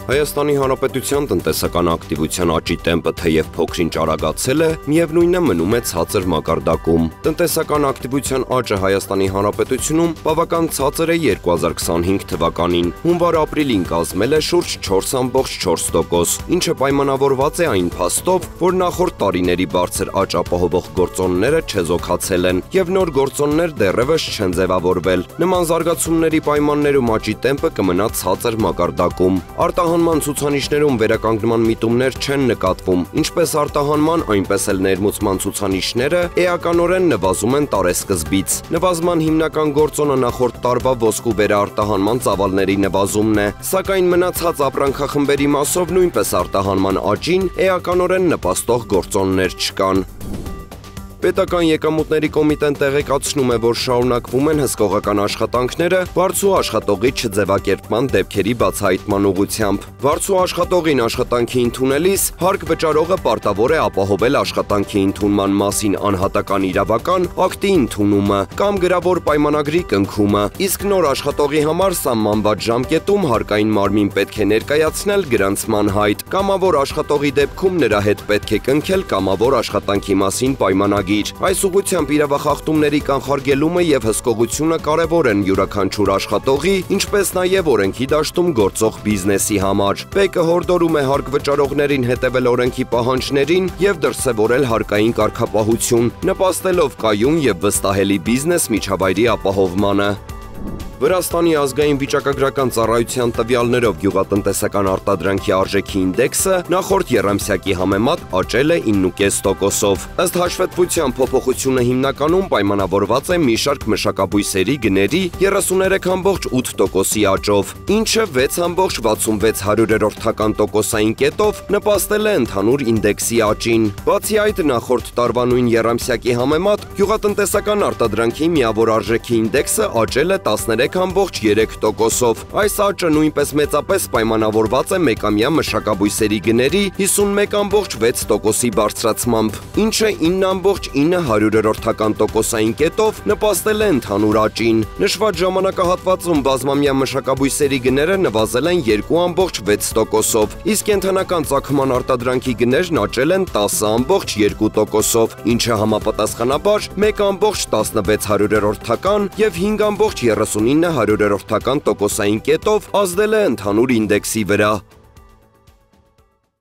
Հայաստանի Հանրապետության տնտեսական ակտիվության աճի տեմպը թեև փոքրինչ արագացել է, միևնույնն է մնում է ցածր մակարդակում։ Տնտեսական ակտիվության աճը Հայաստանի Հանրապետությունում բավական ցածր է 2025 թվականին։ Հունվար-ապրիլին կազմել է շուրջ 4.4%, ինչը պայմանավորված է այն փաստով, որ նախորդ տարիների բարձր աճ ապահովող գործոնները չեզոքացել են եւ նոր գործոններ դեռևս չեն ձևավորվել։ Նման զարգացումների պայմաններում աճի տեմպը կմնա ցածր մակարդակում։ Արտահանման ցուցանիշներում վերականգնման միտումներ չեն նկատվում, ինչպես արտահանման, այնպես էլ ներմուծման ցուցանիշները էականորեն նվազում են տարեսկզբից։ Նվազման հիմնական գործոնը նախորդ տարվա ոսկու վերարտահանման ծավալների նվազումն է, սակայն մնացած ապրանքախմբերի մասով նույնպես արտահանման աճին էականորեն նպաստող գործոններ չկան։ Պետական եկամուտների կոմիտեն տեղեկացնում է, որ շարունակվում են հսկողական աշխատանքները վարձու աշխատողի չձևակերպման դեպքերի բացահայտման ուղղությամբ։ Վարձու աշխատողին աշխատանքի ընդունելիս հարկ վճարողը պարտավոր է ապահովել աշխատանքի ընդունման մասին անհատական իրավական ակտի ընդունումը կամ գրավոր պայմանագրի կնքումը, իսկ նոր աշխատողի համար սահմանված ժամկետում հարկային մարմին պետք է ներկայացնել գրանցման հայտ։ Կամավոր աշխատողի դեպքում նրա հետ պետք է կնքել կամավոր աշխատանքի մասին պայմանագիր։ Այս ուղղությամբ իրավախախտումների կանխարգելումը եւ հսկողությունը կարևոր են յուրաքանչյուր աշխատողի, ինչպես նաեւ օրենքի դաշտում գործող բիզնեսի համար։ ՊԵԿ-ը հորդորում է հարկ վճարողներին հետևել օրենքի պահանջներին եւ դրսեւորել հարկային կարգապահություն, նպաստելով կայուն եւ վստահելի բիզնես միջավայրի ապահովմանը։ Վրաստանի ազգային վիճակագրական ծառայության տվյալներով գյուղատնտեսական արտադրանքի արժեքի ինդեքսը նախորդ եռամսյակի համեմատ աճել է 9.5%-ով։ Ըստ հաշվետվության փոփոխությունը հիմնականում պայմանավորված է մի շարք մշակաբույսերի գների 33.8%-ի աճով, ինչը 6.66%-ային կետով նպաստել է ընդհանուր ինդեքսի աճին։ Բացի այդ, նախորդ տարվա նույն եռամսյակի համեմատ գյուղատնտեսական արտադրանքի միավոր արժեքի ինդեքսը աճել է 13.3%-ով։ Այս աճը նույնպես մեծապես պայմանավորված է մեկամյա մշակաբույսերի գների 51.6%-ի բարձրացմամբ, ինչը 9.9%-ային կետով նպաստել է ընդհանուր աճին։ Նշված ժամանակահատվածում բազմամյա մշակաբույսերի գները նվազել են 2.6%-ով, իսկ կենդանական ծագման արտադրանքի գներն աճել են 10.2%-ով, ինչը համապատասխանաբար 1.16% եւ 5.39%-ային կետով ազդել է ընդհանուր ինդեքսի վրա։